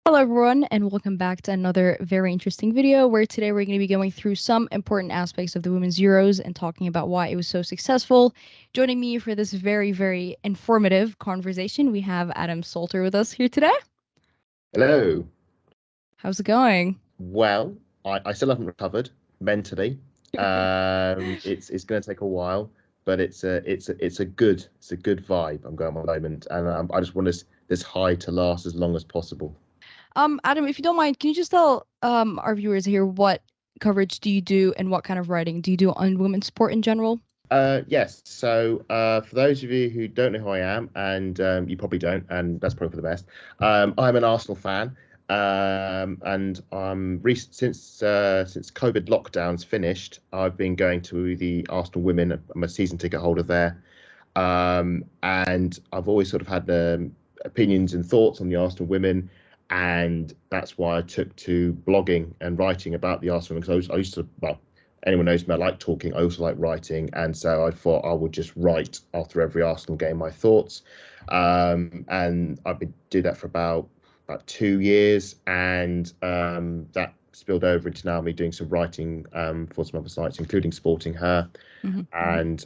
Hello everyone, and welcome back to another very interesting video where today we're going to be going through some important aspects of the Women's Euros and talking about why it was so successful. Joining me for this very, very informative conversation, we have Adam Salter with us here today. Hello. How's it going? Well, I still haven't recovered mentally. It's going to take a while, but it's a good vibe I'm going on at the moment, and I just want this high to last as long as possible. Adam, if you don't mind, can you just tell our viewers here what coverage do you do and what kind of writing do you do on women's sport in general? Yes. So for those of you who don't know who I am, and you probably don't, and that's probably for the best, I'm an Arsenal fan, and since COVID lockdowns finished, I've been going to the Arsenal Women. I'm a season ticket holder there, and I've always sort of had opinions and thoughts on the Arsenal Women. And that's why I took to blogging and writing about the Arsenal, because I used to, well, anyone knows me, I like talking, I also like writing, and so I thought I would just write after every Arsenal game my thoughts, and I've been doing that for about 2 years, and that spilled over into now me doing some writing for some other sites, including sportingher, and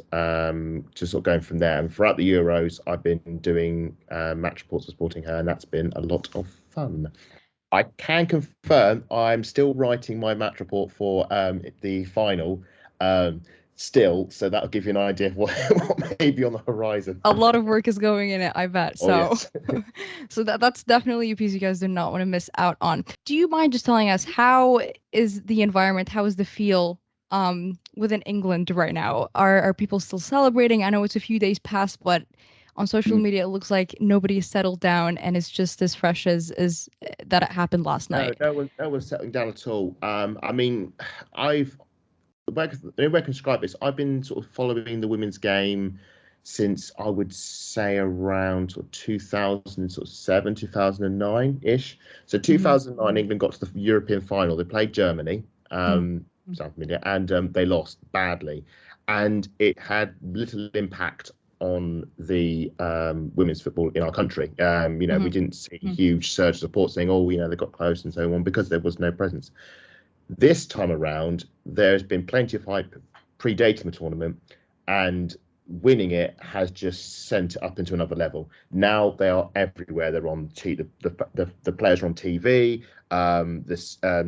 just sort of going from there. And throughout the Euros, I've been doing match reports for sportingher, and that's been a lot of fun. I can confirm I'm still writing my match report for the final still, so that'll give you an idea of what may be on the horizon. A lot of work is going in it, I bet. Oh, So, yes. so that's definitely a piece you guys do not want to miss out on. Do you mind just telling us how is the environment? How is the feel within England right now? Are people still celebrating? I know it's a few days past, but on social Mm. media it looks like nobody's settled down and it's just as fresh as that it happened last No, night. no one's settling down at all. I mean, I've the way I can describe this, I've been sort of following the women's game since I would say around sort of 2007, 2009-ish. So Mm-hmm. 2009, England got to the European final. They played Germany, South Media, and they lost badly. And it had little impact on the women's football in our country. We didn't see a huge surge of support saying, oh, they got close and so on, because there was no presence. This time around, there's been plenty of hype predating the tournament, and winning it has just sent it up into another level. Now they are everywhere. They're on the players are on TV.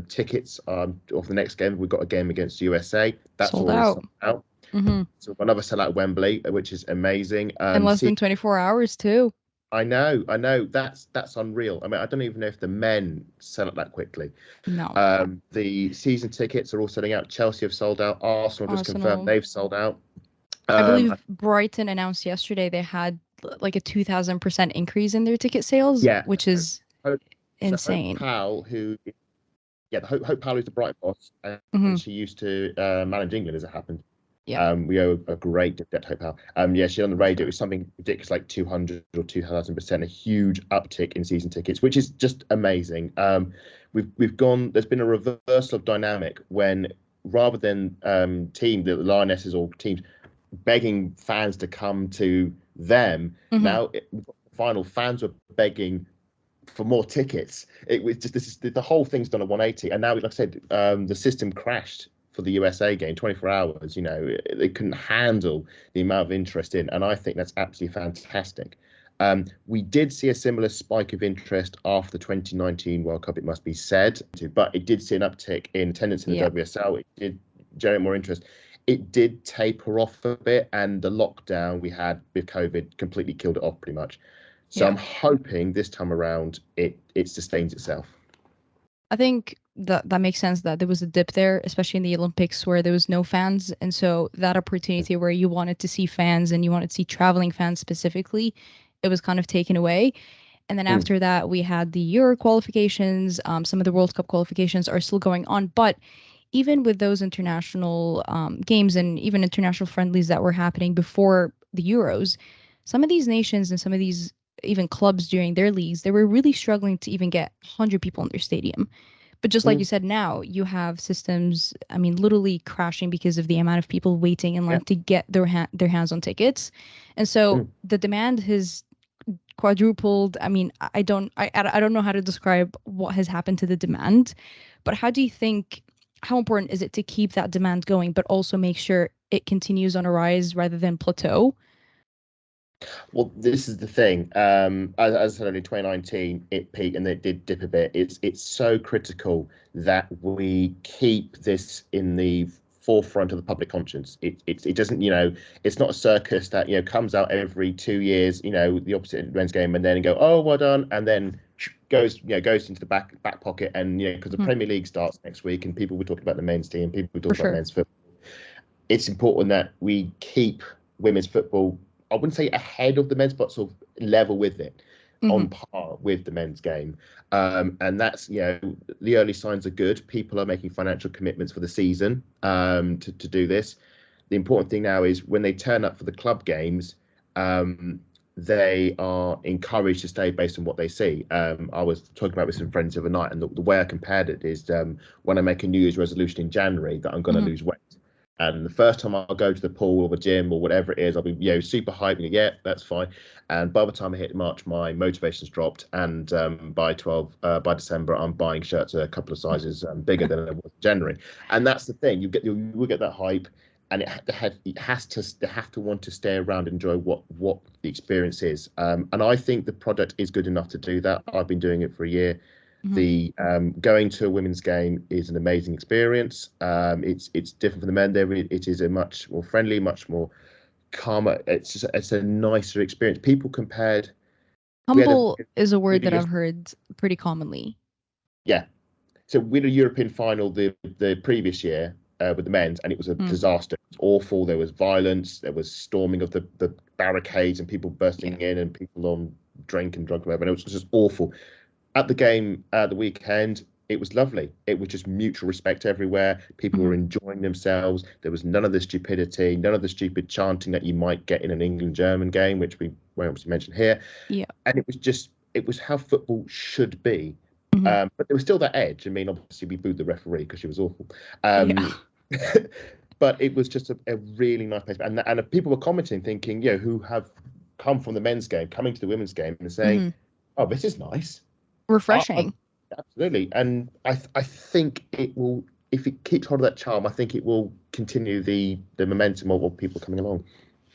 Tickets of the next game. We've got a game against USA. That's Sold already out. sold out. Mm-hmm. So another sellout at Wembley, which is amazing. In less than 24 hours too. I know. That's unreal. I mean, I don't even know if the men sell it that quickly. No. The season tickets are all selling out. Chelsea have sold out. Arsenal just confirmed Arsenal. they've sold out. I Um, believe Brighton announced yesterday they had like a 2000% increase in their ticket sales, yeah. which is Hope, so Hope insane. Powell, the Hope Powell is the Brighton boss, Hmm. and she used to manage England as it happened. Yeah. We owe a great debt to Hope Powell. Yeah, she on the radio. It was something ridiculous, like 200 or 2000%, a huge uptick in season tickets, which is just amazing. We've gone. There's been a reversal of dynamic when, rather than the Lionesses or teams begging fans to come to them, Hmm. now final fans were begging for more tickets. It was just the whole thing's done a 180, and now, like I said, the system crashed for the USA game. 24 hours, they couldn't handle the amount of interest in, and I think that's absolutely fantastic. We did see a similar spike of interest after the 2019 World Cup, it must be said, but it did see an uptick in attendance in the Yeah. WSL. It did generate more interest. It did taper off a bit, and the lockdown we had with COVID completely killed it off pretty much. So Yeah. I'm hoping this time around it sustains itself. I think that makes sense that there was a dip there, especially in the Olympics where there was no fans. And so that opportunity where you wanted to see fans and you wanted to see traveling fans specifically, it was kind of taken away. And then Mm, after that, we had the Euro qualifications. Some of the World Cup qualifications are still going on. But even with those international games and even international friendlies that were happening before the Euros, some of these nations and some of these even clubs during their leagues, they were really struggling to even get 100 people in their stadium. But just like you mm, said, now you have systems, I mean, literally crashing because of the amount of people waiting in yeah. line to get their hands on tickets. And so Mm, the demand has quadrupled. I mean, I don't know how to describe what has happened to the demand, but how do you think, how important is it to keep that demand going, but also make sure it continues on a rise rather than plateau? Well, this is the thing. As I said, in 2019, it peaked and it did dip a bit. It's so critical that we keep this in the forefront of the public conscience. It doesn't, it's not a circus that comes out every 2 years, the opposite men's game, and then go, oh, well done, and then goes into the back pocket, and because the Mhm. Premier League starts next week, and people will talk about the men's team, people will For talk about sure. men's football. It's important that we keep women's football, I wouldn't say ahead of the men's, but sort of level with it, Hmm. on par with the men's game. And that's, the early signs are good. People are making financial commitments for the season to do this. The important thing now is when they turn up for the club games, they are encouraged to stay based on what they see. I was talking about with some friends the other night, and the way I compared it is when I make a New Year's resolution in January that I'm going to Hmm. lose weight. And the first time I'll go to the pool or the gym or whatever it is, I'll be super hyped. And yeah, that's fine. And by the time I hit March, my motivation's dropped. And by December, I'm buying shirts a couple of sizes bigger than it was in January. And that's the thing. You will get that hype, and it has to they have to want to stay around and enjoy what the experience is. And I think the product is good enough to do that. I've been doing it for a year. Hmm. The going to a women's game is an amazing experience. It's different from the men. There, it is a much more friendly, much more calmer. It's a nicer experience. People compared. We had Humble is a we word had a that I've heard pretty commonly. yeah. So we had a European final the previous year with the men's, and it was a Mm. disaster. It was awful. There was violence. There was storming of the barricades and people Yeah. bursting in and people on drink and drug, whatever. And it was just awful. At the game the weekend, it was lovely. It was just mutual respect everywhere. People Hmm. were enjoying themselves. There was none of the stupidity, none of the stupid chanting that you might get in an England-German game, which we won't obviously mention here. Yeah. And it was how football should be. Hmm. But there was still that edge. I mean, obviously we booed the referee because she was awful. Yeah. Um, but it was just a really nice place. And people were commenting, thinking, who have come from the men's game, coming to the women's game and saying, Hmm. oh, this is nice. I, Refreshing. absolutely, and I think it will. If it keeps hold of that charm, I think it will continue the momentum of people coming along.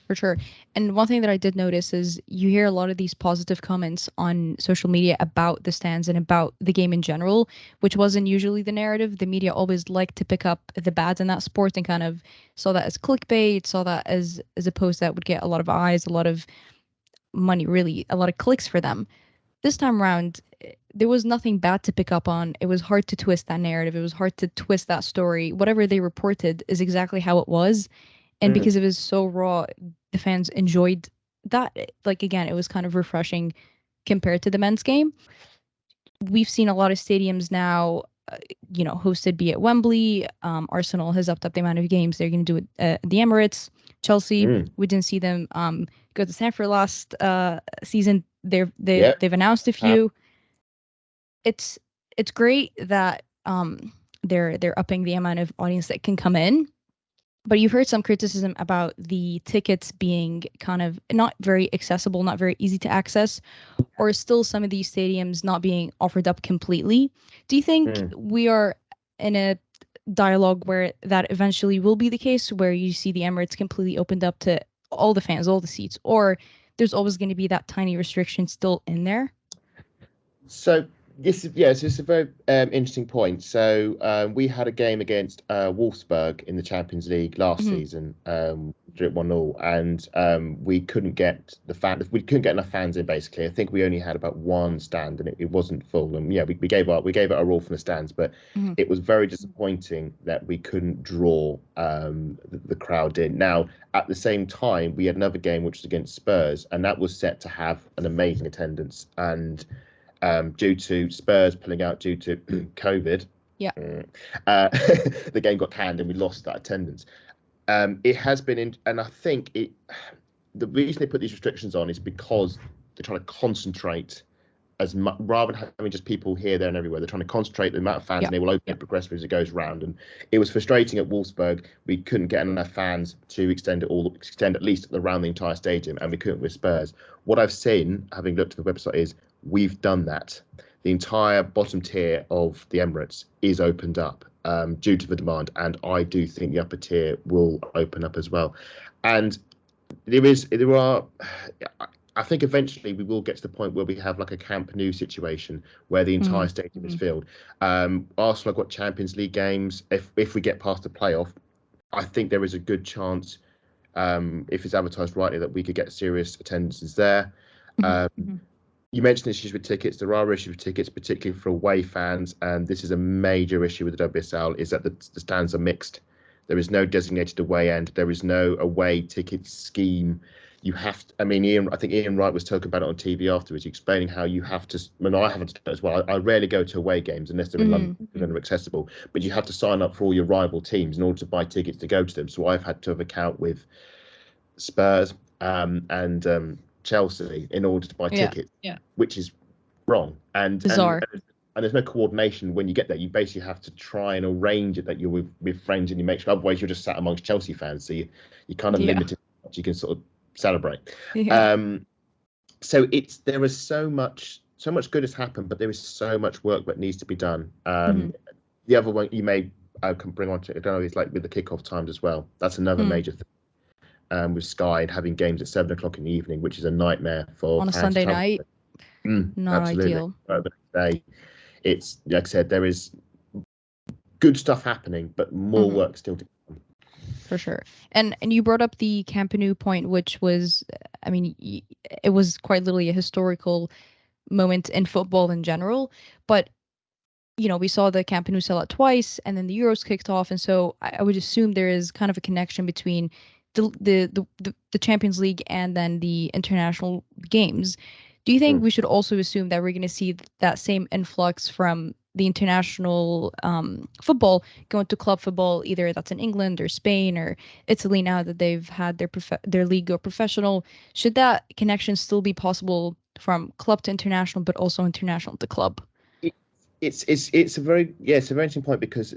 For sure. And one thing that I did notice is you hear a lot of these positive comments on social media about the stands and about the game in general, which wasn't usually the narrative. The media always liked to pick up the bads in that sport and kind of saw that as clickbait, saw that as a post that would get a lot of eyes, a lot of money, really, a lot of clicks for them. This time around, there was nothing bad to pick up on. It was hard to twist that narrative. It was hard to twist that story. Whatever they reported is exactly how it was. And Mm, because it was so raw, the fans enjoyed that. Like, again, it was kind of refreshing compared to the men's game. We've seen a lot of stadiums now, hosted, be it Wembley. Arsenal has upped up the amount of games they're going to do at the Emirates. Chelsea, mm, we didn't see them go to Stamford last season. yeah, They've announced a few. It's it's great that they're upping the amount of audience that can come in. But you've heard some criticism about the tickets being kind of not very accessible, not very easy to access, or still some of these stadiums not being offered up completely. Do you think mm. we are in a dialogue where that eventually will be the case, where you see the Emirates completely opened up to all the fans, all the seats, or there's always going to be that tiny restriction still in there? So this is a very interesting point. So we had a game against Wolfsburg in the Champions League last Hmm. season, drew it 1-0, and we couldn't get enough fans in. Basically, I think we only had about one stand, and it wasn't full. And yeah, we gave it a roll from the stands, but Hmm. it was very disappointing that we couldn't draw the crowd in. Now, at the same time, we had another game which was against Spurs, and that was set to have an amazing attendance, and due to Spurs pulling out due to COVID, Yeah. uh, the game got canned and we lost that attendance. It has been, and I think the reason they put these restrictions on is because they're trying to concentrate rather than having just people here, there, and everywhere. They're trying to concentrate the amount of fans, Yeah. and they will open it progressively as it goes round. And it was frustrating at Wolfsburg. We couldn't get enough fans to extend at least around the entire stadium, and we couldn't with Spurs. What I've seen, having looked at the website, is we've done that. The entire bottom tier of the Emirates is opened up due to the demand, and I do think the upper tier will open up as well. And there are. I think eventually we will get to the point where we have like a Camp Nou situation where the entire stadium is filled. Arsenal have got Champions League games. If we get past the playoff, I think there is a good chance, if it's advertised rightly, that we could get serious attendances there. You mentioned issues with tickets. There are issues with tickets, particularly for away fans, and this is a major issue with the WSL, is that the stands are mixed. There is no designated away end. There is no away ticket scheme. You have to, I mean, I think Ian Wright was talking about it on TV afterwards, explaining how you have to, and I haven't done it as well. I rarely go to away games unless they're in London and they're accessible, but you have to sign up for all your rival teams in order to buy tickets to go to them. So I've had to have an account with Spurs and Chelsea in order to buy tickets, which is wrong. Bizarre. And there's no coordination when you get there. You basically have to try and arrange it that you're with friends and you make sure. Otherwise, you're just sat amongst Chelsea fans, so you kind of limited what you can sort of celebrate. So there is so much good has happened, but there is so much work that needs to be done. The other one you may can bring on to, I don't know, is like with the kickoff times as well. That's another major thing. With Sky and having games at 7 o'clock in the evening, which is a nightmare for On a fans Sunday night, not absolutely. ideal. But the next day, it's like I said, there is good stuff happening, but more work still to come. For sure. And you brought up the Camp Nou point, which was, I mean, it was quite literally a historical moment in football in general. But we saw the Camp Nou sell out twice, and then the Euros kicked off, and so I would assume there is kind of a connection between the Champions League and then the international games. Do you think we should also assume that we're going to see that same influx from the international football going to club football, either that's in England or Spain or Italy now that they've had their league go professional? Should that connection still be possible from club to international, but also international to club? It's a very interesting point, because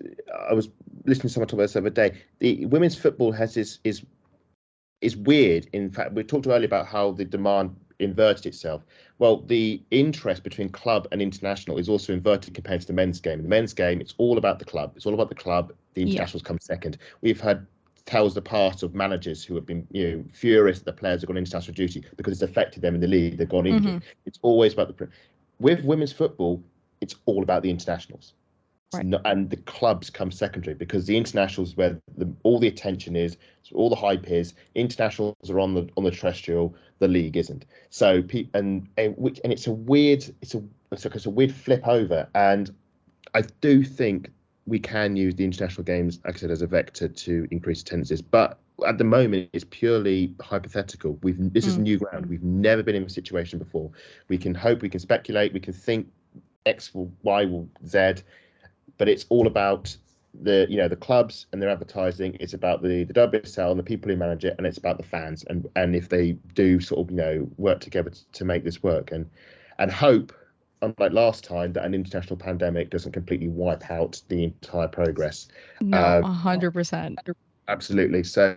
I was listening to someone talk about this the other day. The women's football has is weird. In fact, we talked earlier about how the demand inverted itself. Well, the interest between club and international is also inverted compared to the men's game. In the men's game, it's all about the club. It's all about the club. The internationals come second. We've had tales of the past of managers who have been furious that the players have gone international duty because it's affected them in the league. They've gone injured. It's always about with women's football, it's all about the internationals. And the clubs come secondary, because the internationals where all the attention is, so all the hype is. Internationals are on the terrestrial, the league isn't. So and it's a weird flip over, and I do think we can use the international games, like I said, as a vector to increase attendances, but at the moment it's purely hypothetical. This is new ground. We've never been in a situation before. We can hope, we can speculate, we can think X will Y will Z, but it's all about the clubs and their advertising. It's about the WSL and the people who manage it, and it's about the fans, and if they do sort of work together to make this work, and hope, unlike last time, that an international pandemic doesn't completely wipe out the entire progress. No, 100%. Absolutely. So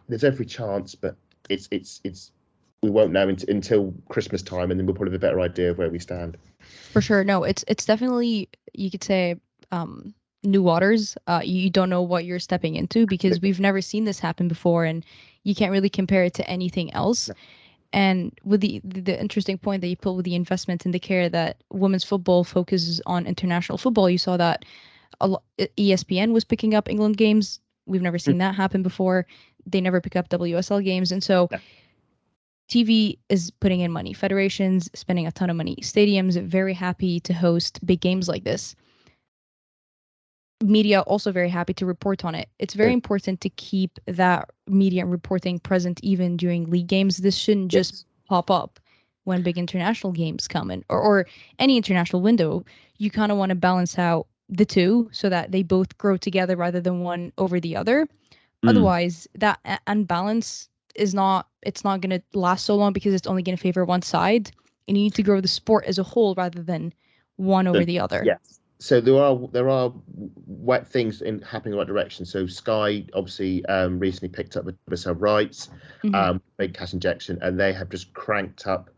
there's every chance, but it's we won't know until Christmas time, and then we'll probably have a better idea of where we stand. For sure. No, it's definitely, you could say, new waters. You don't know what you're stepping into, because we've never seen this happen before, and you can't really compare it to anything else. No. And with the interesting point that you put with the investment and the care that women's football focuses on international football, you saw that ESPN was picking up England games. We've never seen that happen before. They never pick up WSL games, and so. No. TV is putting in money. Federations spending a ton of money. Stadiums very happy to host big games like this. Media also very happy to report on it. It's very important to keep that media reporting present even during league games. This shouldn't just pop up when big international games come in, or any international window. You kind of want to balance out the two so that they both grow together rather than one over the other. Otherwise, that unbalance it's not going to last so long, because it's only going to favor one side. and you need to grow the sport as a whole rather than one over The, the other. yes. So there are wet things in happening in the right direction. So Sky obviously recently picked up the WSL rights, Hmm. big cash injection, and they have just cranked up.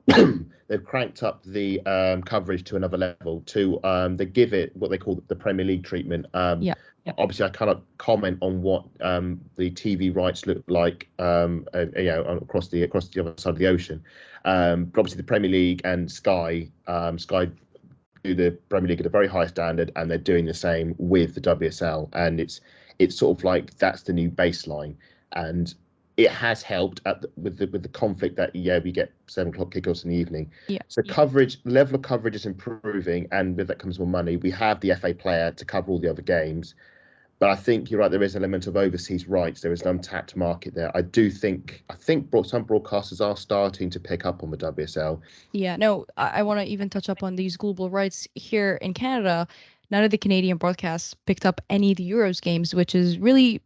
They've cranked up the coverage to another level. To they give it what they call the Premier League treatment. Yeah. Obviously, I cannot comment on what the TV rights look like, across the other side of the ocean. But obviously, the Premier League and Sky do the Premier League at a very high standard, and they're doing the same with the WSL, and it's sort of like that's the new baseline, and it has helped with the conflict that we get 7 o'clock kickoffs in the evening. Yeah. So coverage level of coverage is improving, and with that comes more money. We have the FA player to cover all the other games, but I think you're right. There is an element of overseas rights. There is an untapped market there. I think some broadcasters are starting to pick up on the WSL. Yeah, no, I want to even touch up on these global rights here in Canada. None of the Canadian broadcasts picked up any of the Euros games, which is really,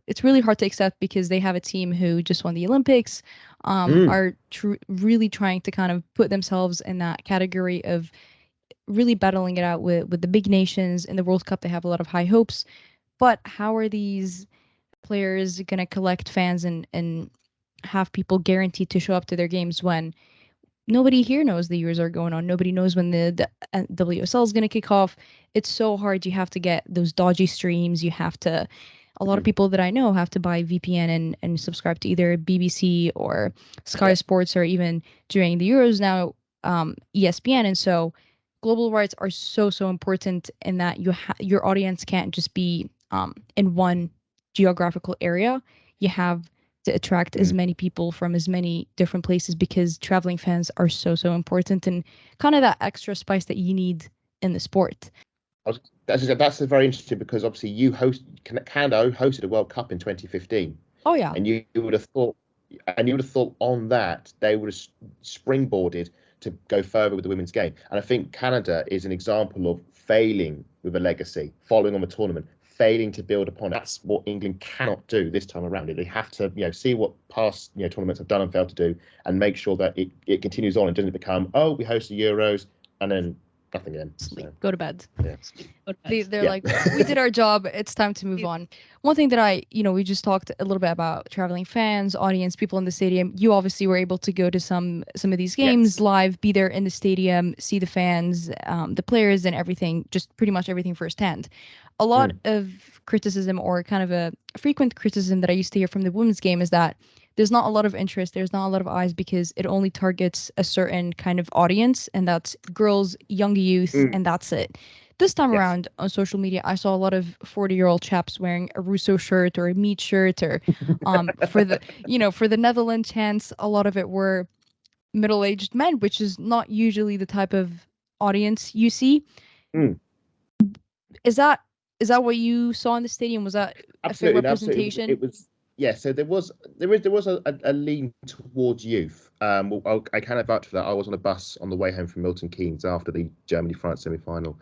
it's really hard to accept because they have a team who just won the Olympics, Mm, are really trying to kind of put themselves in that category of really battling it out with the big nations in the World Cup. They have a lot of high hopes, but how are these players going to collect fans and have people guaranteed to show up to their games when nobody here knows the years are going on. Nobody knows when the WSL is going to kick off. It's so hard. You have to get those dodgy streams. You have to, a lot of mm, people that I know have to buy VPN and subscribe to either BBC or Sky yeah. Sports or even during the Euros now, ESPN. And so global rights are so important in that your audience can't just be in one geographical area. You have to attract as Mm. many people from as many different places because traveling fans are so important and kind of that extra spice that you need in the sport. That's very interesting because obviously Canada hosted a World Cup in 2015, Oh yeah. and you would have thought on that they would have springboarded to go further with the women's game. And I think Canada is an example of failing with a legacy, following on the tournament, failing to build upon it. That's what England cannot do this time around. They have to, see what past tournaments have done and failed to do, and make sure that it continues on and doesn't become, oh, we host the Euros and then nothing again. Sleep, So go to bed. yeah, They're yeah. like, we did our job. It's time to move on. One thing that we just talked a little bit about traveling fans, audience, people in the stadium. You obviously were able to go to some of these games Yes. live, be there in the stadium, see the fans, the players, and everything. Just pretty much everything firsthand. A lot Mm, of criticism, or kind of a frequent criticism that I used to hear from the women's game, is that there's not a lot of interest, there's not a lot of eyes because it only targets a certain kind of audience, and that's girls, young youth, mm, and that's it. This time yes. around on social media, I saw a lot of 40-year-old chaps wearing a Russo shirt or a Meat shirt, or for the Netherlands chants, a lot of it were middle-aged men, which is not usually the type of audience you see. Mm, Is that is that what you saw in the stadium? Was that a fair absolutely, no, absolutely. It was. representation? It was. Yeah. So there was a lean towards youth. Well, I kind of vouch for that. I was on a bus on the way home from Milton Keynes after the Germany-France semi-final,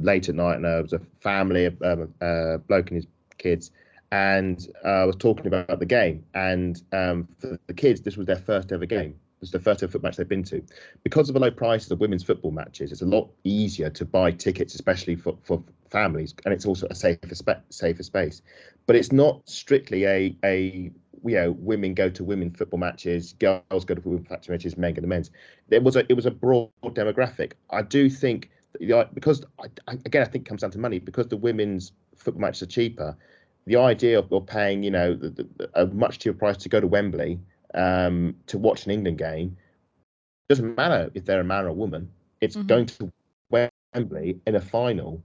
late at night, and there was a family, a bloke and his kids, and I was talking about the game. And for the kids, this was their first ever game. This is the first ever foot match they've been to. Because of the low prices of women's football matches, it's a lot easier to buy tickets, especially for families, and it's also a safer space. But it's not strictly a women go to women football matches, girls go to women football matches, men go to men's. It was a broad demographic. I do think because again, I think it comes down to money, because the women's football matches are cheaper. The idea of paying a much cheaper price to go to Wembley to watch an England game, doesn't matter if they're a man or a woman. It's Mm-hmm. going to Wembley in a final.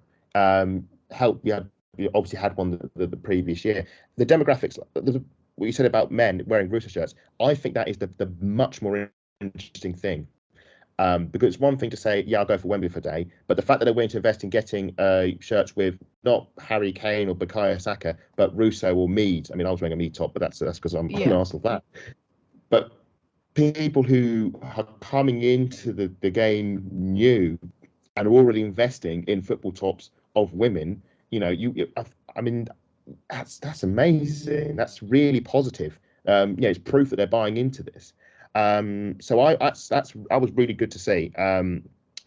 Help you obviously had one the previous year. The demographics, what you said about men wearing Rooster shirts, I think that is the much more interesting thing. Because it's one thing to say, yeah, I'll go for Wembley for a day, but the fact that they're willing to invest in getting shirts with not Harry Kane or Bukayo Saka, but Russo or Mead. I mean, I was wearing a Mead top, but that's because I'm an Yeah. Arsenal fan. But people who are coming into the game new and are already investing in football tops of women, I mean, that's amazing. That's really positive. It's proof that they're buying into this. So that's I was really good to see.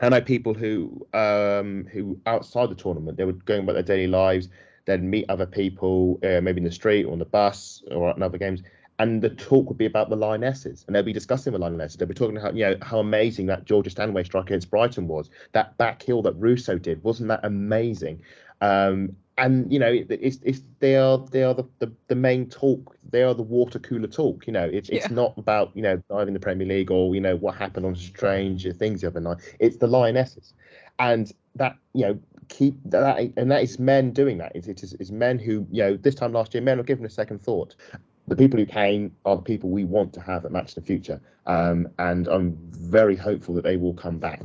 I know people who outside the tournament, they were going about their daily lives. They'd meet other people, maybe in the street or on the bus or at other games, and the talk would be about the Lionesses, and they'll be discussing the Lionesses. They'll be talking about how amazing that Georgia Stanway strike against Brighton was. That back heel that Russo did, wasn't that amazing? And it's they are the main talk. They are the water cooler talk. It's Yeah. not about driving the Premier League or what happened on Stranger Things the other night. It's the Lionesses, and that keep that, and that is men doing that. It's men who this time last year, men are given a second thought. The people who came are the people we want to have at Match in the future, and I'm very hopeful that they will come back.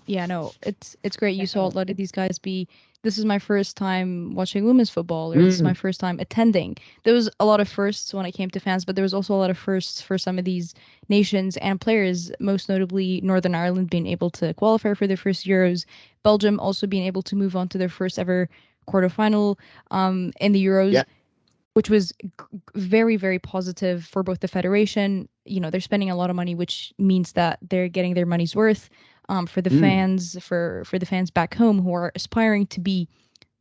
Yeah, no, it's great. You saw a lot of these guys be. This is my first time watching women's football, or this is my Mm, first time attending. There was a lot of firsts when it came to fans, but there was also a lot of firsts for some of these nations and players. Most notably, Northern Ireland being able to qualify for their first Euros, Belgium also being able to move on to their first ever quarterfinal in the Euros, yeah. which was very, very positive for both the federation. They're spending a lot of money, which means that they're getting their money's worth. For the Mm, fans, for the fans back home who are aspiring to be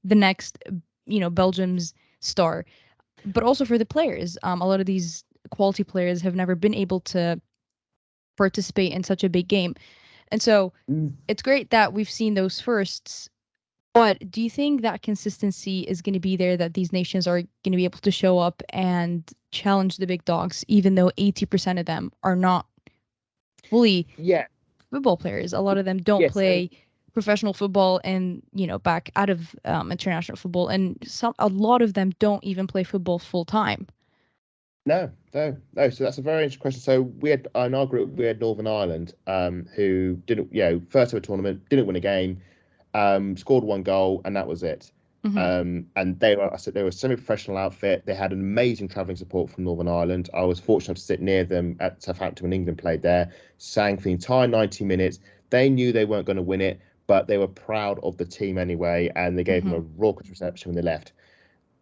the next, Belgium's star, but also for the players. A lot of these quality players have never been able to participate in such a big game, and so mm. it's great that we've seen those firsts. But do you think that consistency is going to be there, that these nations are going to be able to show up and challenge the big dogs, even though 80% of them are not fully Yeah. football players? A lot of them don't Yes. play professional football and, back out of international football. And a lot of them don't even play football full time. No, no, no. So that's a very interesting question. So we had in our group, we had Northern Ireland, who didn't, first ever tournament, didn't win a game, scored one goal, and that was it. Hmm. And they were, I said, they were a semi-professional outfit. They had an amazing travelling support from Northern Ireland. I was fortunate to sit near them at Southampton when England played there, sang for the entire 90 minutes. They knew they weren't going to win it, but they were proud of the team anyway, and they gave them Hmm. a raucous reception when they left.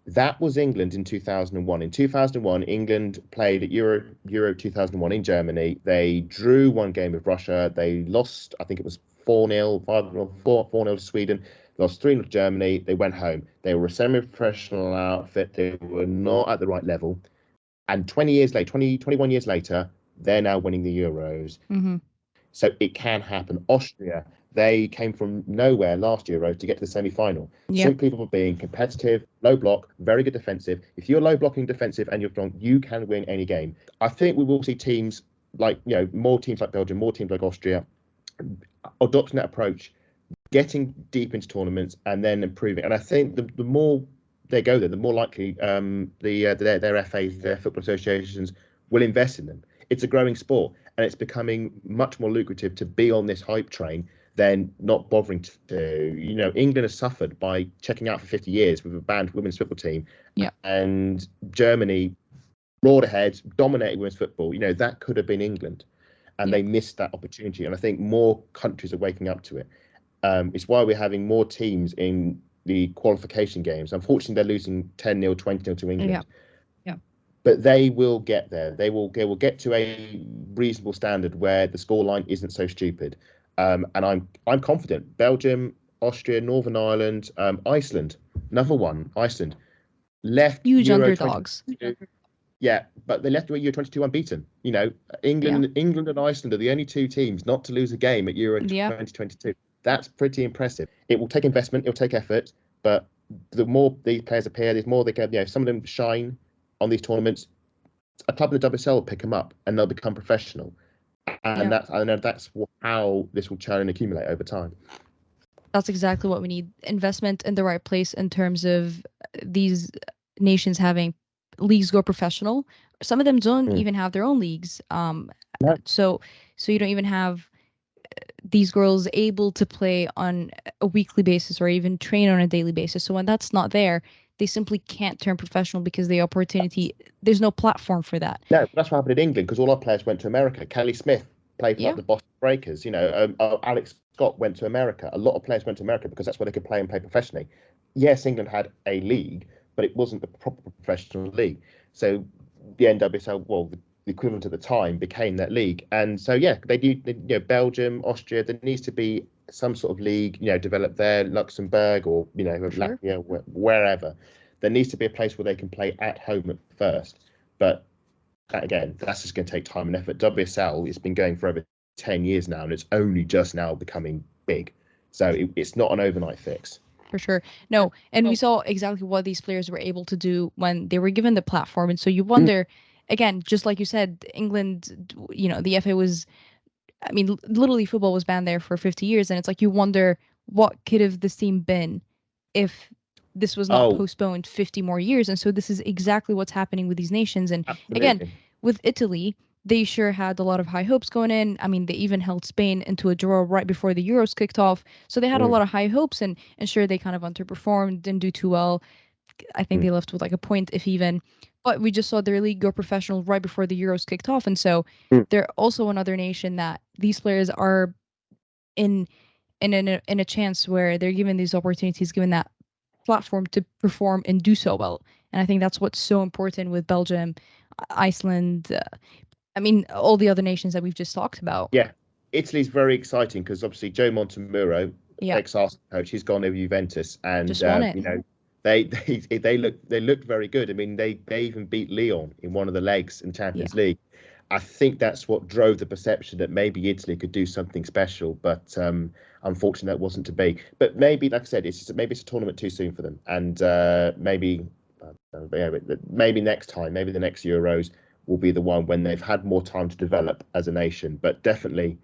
That was England in 2001. In 2001, England played at Euro 2001 in Germany. They drew one game with Russia. They lost, I think it was 4-0, 5-0, 4-0 to Sweden. Lost 3-0 to Germany. They went home. They were a semi-professional outfit. They were not at the right level. And 20 years later, 21 years later, they're now winning the Euros. Hmm. So it can happen. Austria, they came from nowhere last Euro to get to the semi-final, Yeah. simply for being competitive, low block, very good defensive. If you're low blocking defensive and you're strong, you can win any game. I think we will see teams like, more teams like Belgium, more teams like Austria adopting that approach, getting deep into tournaments and then improving. And I think the more they go there, the more likely their FAs, their football associations, will invest in them. It's a growing sport, and it's becoming much more lucrative to be on this hype train than not bothering to. England has suffered by checking out for 50 years with a banned women's football team, Yeah. and Germany roared ahead, dominated women's football. That could have been England, and Yeah. they missed that opportunity. And I think more countries are waking up to it. It's why we're having more teams in the qualification games. Unfortunately, they're losing 10-0, 20-0 to Yeah. England, Yeah. but they will get there. They will get to a reasonable standard where the scoreline isn't so stupid. And I'm confident. Belgium, Austria, Northern Ireland, Iceland, another one. Iceland left Huge Euro underdogs. 2022. Yeah, but they left Euro 22 unbeaten. Yeah. England and Iceland are the only two teams not to lose a game at Euro Yeah. 2022. That's pretty impressive. It will take investment, it'll take effort, but the more these players appear, the more they can. Some of them shine on these tournaments. A club in the WSL will pick them up, and they'll become professional. And Yeah. that's how this will churn and accumulate over time. That's exactly what we need. Investment in the right place in terms of these nations having leagues go professional. Some of them don't Mm. even have their own leagues. No, So you don't even have these girls able to play on a weekly basis or even train on a daily basis. So when that's not there, they simply can't turn professional because the opportunity, there's no platform for that. no, that's what happened in England because all our players went to America. Kelly Smith played for like Yeah. the Boston Breakers. Alex Scott went to America. A lot of players went to America because that's where they could play and play professionally. Yes, England had a league, but it wasn't the proper professional league. So the NWSL, well, the equivalent at the time became that league. And so yeah, Belgium, Austria, there needs to be some sort of league, developed there, Luxembourg or For sure. Latvia, wherever. There needs to be a place where they can play at home at first. But again, that's just going to take time and effort. WSL, it's been going for over 10 years now, and it's only just now becoming big. So it's not an overnight fix. For sure. No, and we saw exactly what these players were able to do when they were given the platform. And so you wonder, again, just like you said, England, the FA was, I mean, literally football was banned there for 50 years. And it's like you wonder what could have this team been if this was not Oh, postponed 50 more years. And so this is exactly what's happening with these nations. And again, absolutely. with Italy, they sure had a lot of high hopes going in. I mean, they even held Spain into a draw right before the Euros kicked off. So they had a Mm, lot of high hopes, and sure, they kind of underperformed, didn't do too well. I think mm, they left with like a point, if even. But we just saw their league go professional right before the Euros kicked off. And so mm. they're also another nation that these players are in in a chance where they're given these opportunities, given that platform to perform and do so well. And I think that's what's so important with Belgium, Iceland. I mean, all the other nations that we've just talked about. Yeah, Italy's very exciting because obviously Joe Montemurro, Yeah, ex-Arsenal coach, he's gone over Juventus, and just won it. they looked very good. I mean, they even beat Lyon in one of the legs in Yeah. Champions League. I think that's what drove the perception that maybe Italy could do something special, but unfortunately that wasn't to be. But maybe, like I said, maybe it's a tournament too soon for them, and maybe next time, maybe the next Euros will be the one when they've had more time to develop as a nation. But definitely,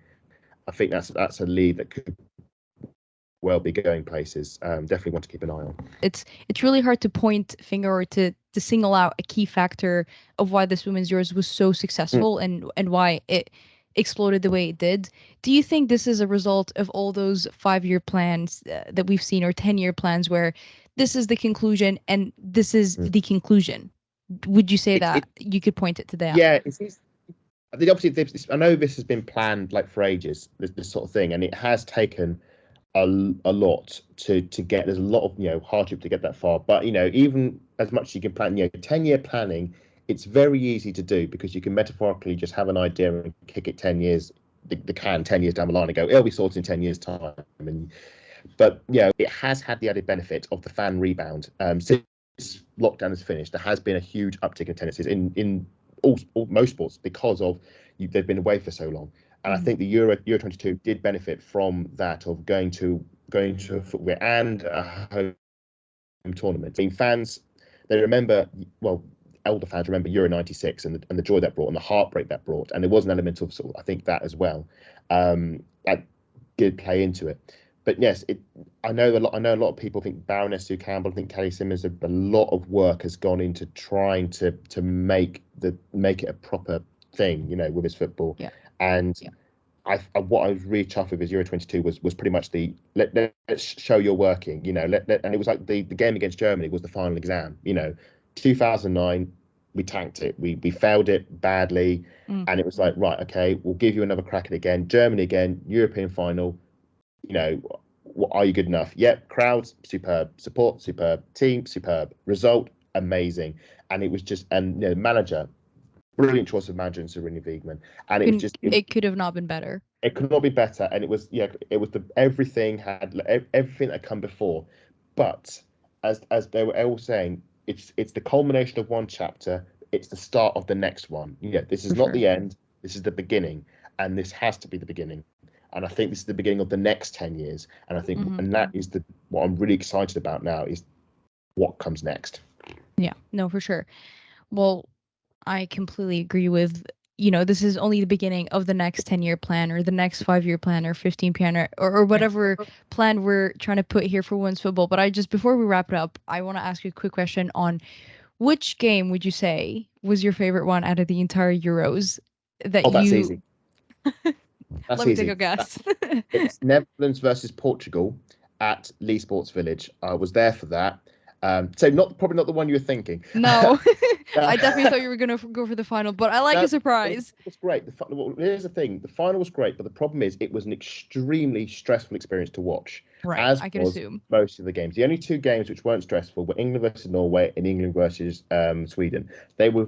I think that's a lead that could well be going places. Definitely want to keep an eye on. It's really hard to point finger or to single out a key factor of why this women's Euros was so Mm. successful and why it exploded the way it did. Do you think this is a result of all those 5-year plans that we've seen, or 10-year plans where this is the conclusion and this is Mm. the conclusion? Would you say It that you could point it to that? yeah, I think obviously I know this has been planned like for ages, this sort of thing, and it has taken a lot to get. There's a lot of hardship to get that far, but even as much as you can plan, 10-year planning, it's very easy to do because you can metaphorically just have an idea and kick it 10 years, the can 10 years down the line and go, it'll be sorted in 10 years time. And but it has had the added benefit of the fan rebound. Since lockdown is finished, there has been a huge uptick in attendances in most sports because of they've been away for so long. And I Mhm. think the Euro 22 did benefit from that, of going to a footwear and a home tournament. I mean, fans, they remember, well, elder fans remember Euro 96 and the joy that brought and the heartbreak that brought. And there was an element of sort of, I think, that as well. That did play into it. But yes, I know a lot of people think Baroness Sue Campbell, I think Kelly Simmons, a lot of work has gone into trying to make it a proper thing, women's football. Yeah. And what I was really chuffed with is Euro 22 was pretty much the let's show you're working, and it was like the game against Germany was the final exam. 2009, we tanked it, we failed it badly, Mm. and it was like, right, okay, we'll give you another crack at it again. Germany again, European final. you know, are you good enough? Yep, crowds superb, support superb, team superb, result amazing, and it was just manager, brilliant choice of manager in Serena Wiegman, and it was Couldn't just it could have not been better. it could not be better, and it was the everything had everything that had come before, but as they were all saying, it's the culmination of one chapter, it's the start of the next one. This is For not sure. the end, this is the beginning, and this has to be the beginning, and I think this is the beginning of the next 10 years, and I think Hmm. and that is the what I'm really excited about now is what comes next. Yeah, no, for sure. Well, I completely agree with, this is only the beginning of the next 10-year plan or the next 5-year plan or 15 plan or whatever plan we're trying to put here for women's football. But before we wrap it up, I want to ask you a quick question on which game would you say was your favorite one out of the entire Euros that Oh, that's you, easy. That's let me take easy. a guess. It's Netherlands versus Portugal at Lee Sports Village. I was there for that. So probably not the one you were thinking. No, No, I definitely thought you were going to go for the final, but I like no, a surprise. it was great. Well, here's the thing: the final was great, but the problem is it was an extremely stressful experience to watch, Right, as I could was assume. most of the games. The only two games which weren't stressful were England versus Norway and England versus Sweden. They were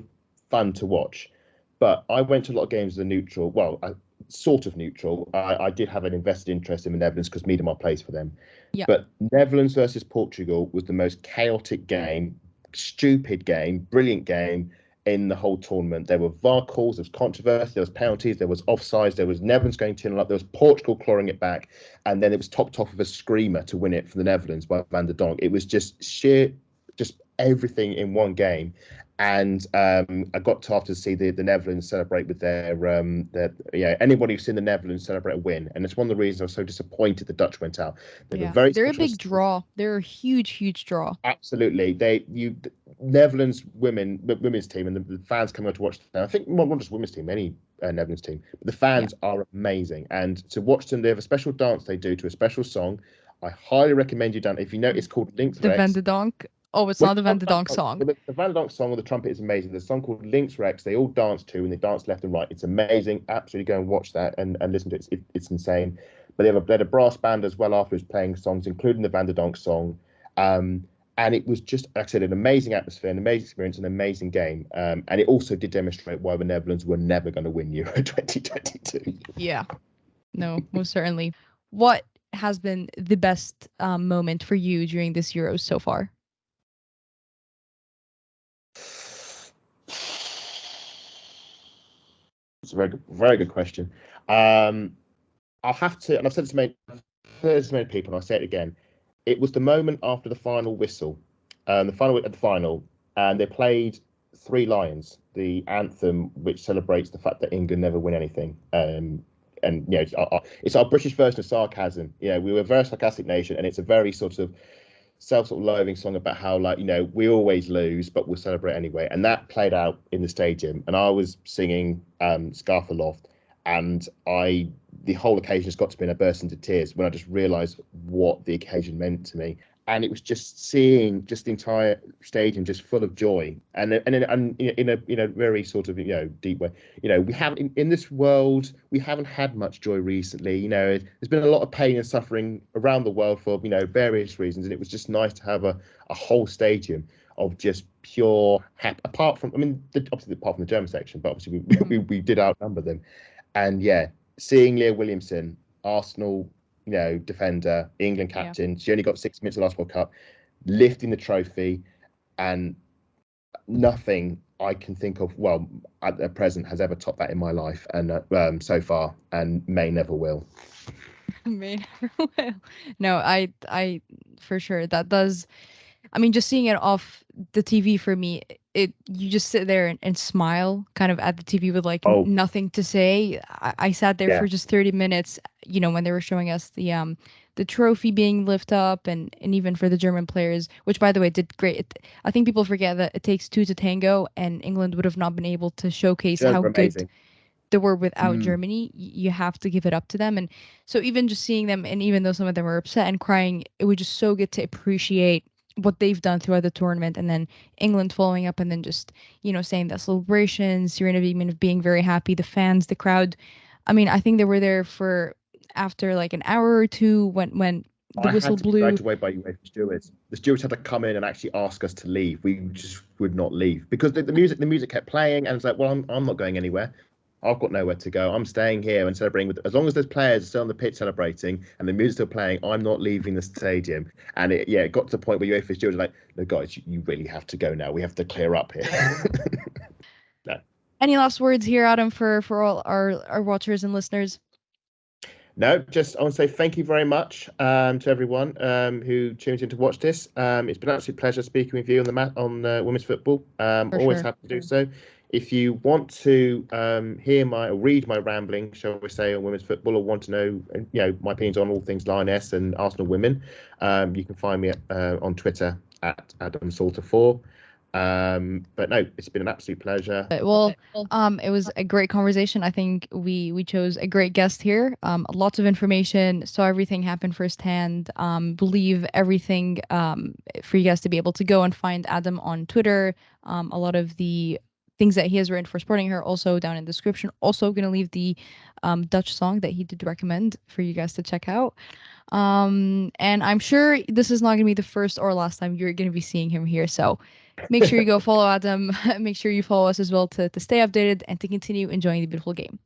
fun to watch, But I went to a lot of games as a neutral. Well, sort of neutral. I did have an invested interest in the Netherlands because Miedema plays for them. Yeah. But Netherlands versus Portugal was the most chaotic game, stupid game, brilliant game in the whole tournament. There were VAR calls, there was controversy, there was penalties, there was offsides, there was Netherlands going 2 up, there was Portugal clawing it back, and then it was topped off with a screamer to win it for the Netherlands by Van der Donk. It was just sheer, just everything in one game. And I got to after to see the Netherlands celebrate with their anybody who's seen the Netherlands celebrate a win, and it's one of the reasons I was so disappointed the Dutch went out. They were Yeah. very They're a special. big draw. They're a huge, huge draw. Absolutely, Netherlands women's team and the fans coming out to watch them. I think not just women's team, any Netherlands team, but the Yeah. fans are amazing. And to watch them, they have a special dance they do to a special song. I highly recommend you done. If you know, it's called Links The Van Rex. de Donk. Oh, it's Well, not the Van de Donk song. the Van Donk song or the trumpet is amazing. There's a song called Links Rex. They all dance to and they dance left and right. It's amazing. Absolutely go and watch that and listen to it. It's insane. But they had a brass band as well afterwards playing songs, including the Van der Donk song. Um, and it was just, like I said, an amazing atmosphere, an amazing experience, an amazing game. And it also did demonstrate why the Netherlands were never going to win Euro 2022. Yeah. No, most certainly. What has been the best moment for you during this Euros so far? It's a very good question. Um, I'll have to, and I've said this to many people, and I'll say it again. It was the moment after the final whistle, at the final, and they played Three Lions, the anthem which celebrates the fact that England never win anything. And it's our British version of sarcasm. We were a very sarcastic nation, and it's a very sort of loathing song about how we always lose but we'll celebrate anyway, and that played out in the stadium and I was singing Scarf Aloft, and I the whole occasion just got to me and I burst into tears when I just realized what the occasion meant to me. And it was just seeing just the entire stadium just full of joy, and in a very sort of deep way. We haven't in this world, we haven't had much joy recently. There's been a lot of pain and suffering around the world for various reasons, and it was just nice to have a whole stadium of just pure happy. Apart from, I mean, obviously apart from the German section, but obviously we did outnumber them. And yeah, seeing Leah Williamson, Arsenal, defender, England Yeah. captain, she only got 6 minutes of the last World Cup, lifting the trophy, and nothing I can think of, well, at the present, has ever topped that in my life, and so far, and may never will. May never will. No, I for sure that does. I mean, just seeing it off the TV for me, you just sit there and smile, kind of at the TV with like Oh, nothing to say. I sat there yeah, for just 30 minutes, when they were showing us the trophy being lifted up, and even for the German players, which by the way did great. I think people forget that it takes two to tango, and England would have not been able to showcase Germans how are good amazing. they were without Mm. Germany. You have to give it up to them. And so even just seeing them, and even though some of them were upset and crying, it was just so good to appreciate what they've done throughout the tournament. And then England following up, and then just, saying that celebrations, Serena Wiegman being very happy, the fans, the crowd. I mean, I think they were there for after like an hour or two when the I whistle had to be blew. dragged away by UEFA stewards. The stewards had to come in and actually ask us to leave. We just would not leave because the music kept playing, and it's like, well, I'm not going anywhere. I've got nowhere to go. I'm staying here and celebrating with. As long as there's players still on the pitch celebrating and the music's still playing, I'm not leaving the stadium. And it got to the point where UEFA stewards were like, no, guys, you really have to go now. We have to clear up here. No. Any last words here, Adam, for all our watchers and listeners? No, just I want to say thank you very much to everyone who tuned in to watch this. It's been an absolute pleasure speaking with you on the on women's football. For Always sure. happy to do so. If you want to hear my or read my rambling, shall we say, on women's football, or want to know my opinions on all things Lioness and Arsenal women, you can find me on Twitter at adamsalter4. But no, it's been an absolute pleasure. Well, it was a great conversation. I think we chose a great guest here. Lots of information, saw everything happen firsthand. Believe everything. For you guys to be able to go and find Adam on Twitter. A lot of the things that he has written for Sporting Her also down in the description. Also, gonna leave the Dutch song that he did recommend for you guys to check out. And I'm sure this is not gonna be the first or last time you're gonna be seeing him here. So make sure you go follow Adam. Make sure you follow us as well to stay updated and to continue enjoying the beautiful game.